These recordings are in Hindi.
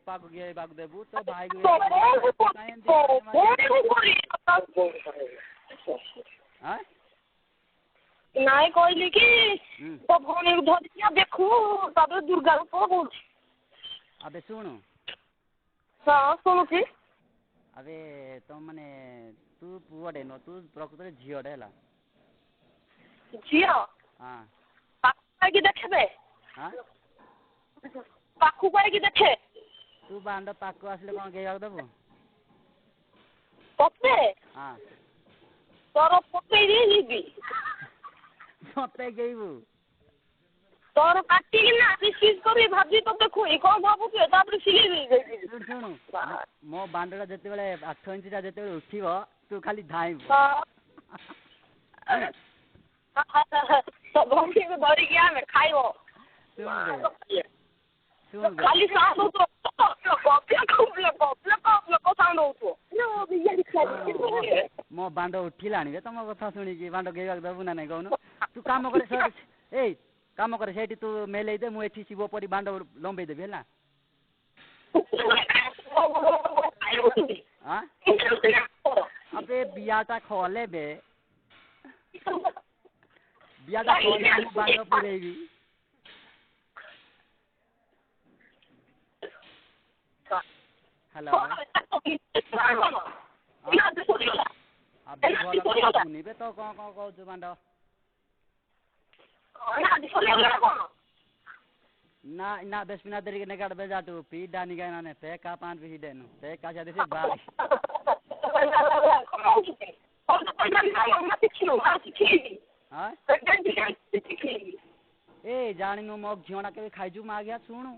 ଅପାକୁ ଗେଇବାକୁ ଦେବୁ ତୋ ଭାଇକୁ ନାଇଁ କହିଲି କି ତୋ ଭଉଣୀକୁ ଧରିକି ଦେଖୁ ତାପରେ ଦୁର୍ଗା ରୂପ କହୁଛି। ଆବେ ଶୁଣୁ। ହଁ ଶୁଣୁଛି। ଆବେ ତ ମାନେ ତୁ ପୁଅଟେ ନୁହଁ ତୁ ପ୍ରକୃତରେ ଝିଅଟେ ହେଲା। ଝିଅ? ହଁ। ପାଖକୁ ଆଇକି ଦେଖେବେ। ପାଖକୁ ଆଇକି ଦେଖେ। ତୁ ବାଣ୍ଡ ପାଖକୁ ଆସିଲେ କଣ ଗେଇବାକୁ ଦେବୁ? ତତେ? ହଁ। ତୋର ପକେଇ ଯିବି। ମତେ ଗେଇବୁ? ତୋର କାଟିକିନା ପିସ୍ କରି ଭାଜି ତତେ ଖୁଇ କଣ ଭାବୁଛୁ ତାପରେ ସିଲେଇ ଶୁଣୁ ମୋ ବାଣ୍ଡଟା ଯେତେବେଳେ 8 ଇଞ୍ଚଟା ଯେତେବେଳେ ଉଠିବ ତୁ ଖାଲି ଧାଇଁବୁ। ଭଉଣୀକୁ ଧରିକି ଆମେ ଖାଇବ। ଖାଲି ସାଉଣ୍ଡ ମୋ ବାଣ୍ଡ ଉଠିଲାଣି ବେ ତମ କଥା ଶୁଣିକି ବାଣ୍ଡ ଗେଇବାକୁ ଦେବୁ ନା ନାଇଁ କହୁନୁ? ତୁ କାମ କରେ ଏଇ କାମ କରେ ସେଇଠି ତୁ ମେଲେଇ ଦେ ମୁଁ ଏଠି ଶିବ ପରି ବାଣ୍ଡ ଲମ୍ବେଇ ଦେବି ହେଲା। अबे बियाटा खोले बे बियाटा खोले हम बांधो पुरेगी। हेलो अबे बोल सुनी बे तो कौन कौन कहू बांधो ना ना 10 मिनट देरी के निकाल बेजा तू पी डानी का ना ने पे का पान पी देनु पे का जा से बाय हां ए जानिनु मो घियोना के खाइजु मा गया सुनु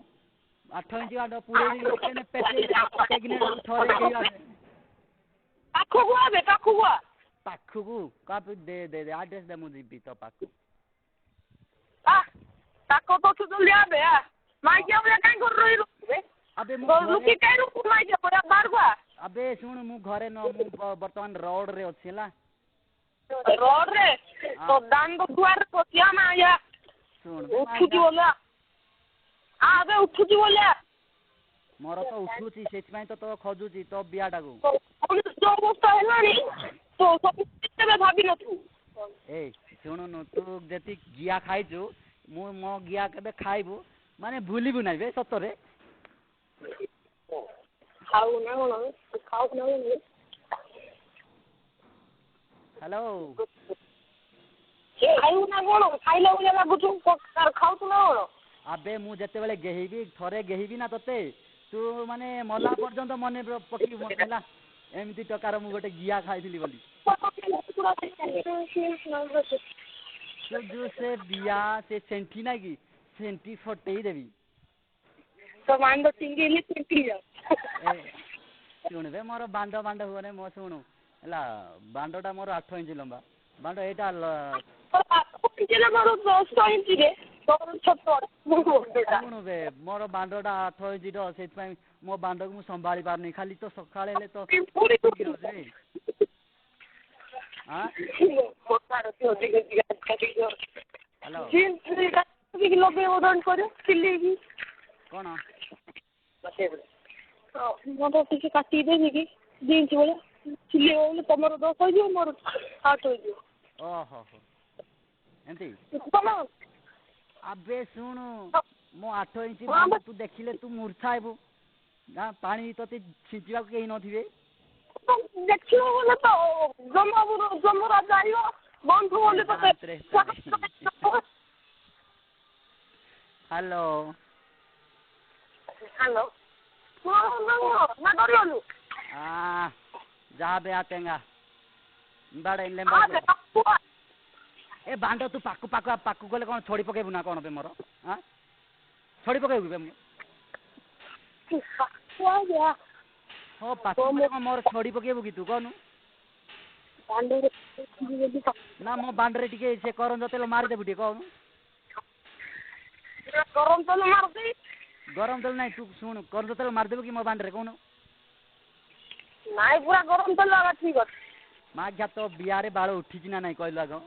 8 इंच वाडो पूरे ने पेटे टेगने थोरे के पाखु का दे एड्रेस दे मुझे भी तो पाखु ताको तो जल्दी आबे माइया बोले काई कर रही रे अबे लुकी काई रुक माइया पर मारबा अबे सुन मु घरे न मु वर्तमान रोड रे अछिला रोड रे तो दान दुआर पतिया माया सुन उठुची बोला आबे उठुची बोला मोर तो उठुची सेति पई तो खोजुची तो बियाटा को जो अवस्था हेलानी तो सब केबे भाबी न तू ए सुन न तू जति गिया खाइजु मु मो गिया केबे खाइबु माने भूलिबु नै बे सतरे खाऊ ना खाऊ ना हेलो खाऊ ना कोन खाइला बोले लागुछु खाऊ तू ना कोन अबे मु जते बेले गेहिबी थरे गेहिबी ना तते तू माने मला पर्यंत मने पकी मोला एमती टकार मु गोटे गिया खाइथिली बोली तू जो से बिया से सेंटी ना की सेंटी फटेई देबी तो मांडो सिंगेली सेंटी जा सुन बे मोर बांडो होने मो सुनु हला बांडोटा मोर 8 इंच लंबा बांडो एटा 8 इंच ले मोर 10 इंच रे तोर छोट सुनु बे मोर बांडोटा 8 इंच रो सेत पई मो बांडो को मु संभाली पारनी खाली तो सकाळे ले तो हां मोटारो तो हेलो जीन किलो बे ओडन करे सिलेगी कोन मोटो किसी काटी देबी कि जीन्स बोले सिले बोले तमरो 10 हो मोर 8 हो ओहो एंती तम अबे सुनु मो 8 इंच तू देखिले तू मूर्छाइबू ना पानी तते छिंचिबा के नथिबे देखियो बोले तो जमरा जाइयो बंद बोले तो हेलो हेलो ना डरियो जा बे आतेंगा बाड़े इनले ए बांडो तू पाकू गले कोन छोड़ी पकेबू ना कोन बे मोर हां छोड़ी पकेबू बे हो पाकू गले कोन मोर छोड़ी पकेबू कि तू कोनु बांडो ना मो बांडरे टिके से करन जतेलो मार देबू टिके कोनु गरम तेल मार दे गरम तेल नहीं तू सुन करन जतेलो मार देबू कि मो बांडरे कोनु नाइ पूरा गरम तेल लगा ठीक है मा क्या तो बियारे बाळ उठी ना नहीं कहला गो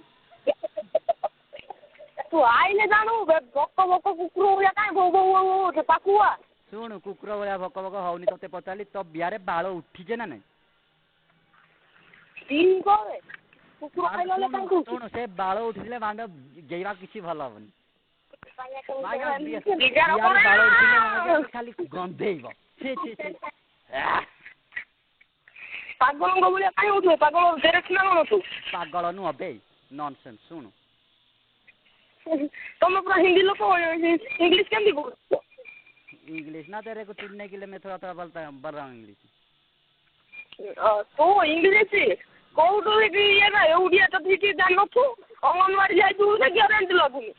तू आइले जानु बक कुकुर या काई भो भो से पाकुआ ଶୁଣୁ କୁକୁର ଭଳିଆ ଭକ ଭକ ହଉନି ତତେ ପଚାରିଲି ତୋ ବିଆରେ ବାଳ ଉଠିଛେ ନା ନାଇଁ ଶୁଣୁ ସେ ବାଳ ଉଠିଥିଲେ ବାଣ୍ଡ ଗେଇବା କିଛି ଭଲ ହବନି ବାଳ ଉଠିଲେ ଖାଲି ଗନ୍ଧେଇବ ପାଗଳଙ୍କ ଭଳିଆ କାଇଁ ହଉଥିବେ ପାଗଳ ନା କଣ ତୁ ପାଗଳ ନୁହଁ ବେ ନନସେନ୍ସ ଶୁଣୁ ତମେ ପୁରା ହିନ୍ଦୀ ଲୋକ ଇଂଲିଶ କେମିତି କହୁଛ इंग्लिश ना तेरे को चिढ़ने के लिए मैं थोड़ा थोड़ा बोल रहा हूँ इंग्लिश तो इंग्लिश କୋଉଠୁ ଇଏ ନା ଓଡ଼ିଆ ତ ଠିକ୍ ଜାଣିନଥୁ ଅଙ୍ଗନବାଡ଼ି ଯାଇଥିବୁ ସେ ଗ୍ୟାରେଣ୍ଟି ଲାଗୁନି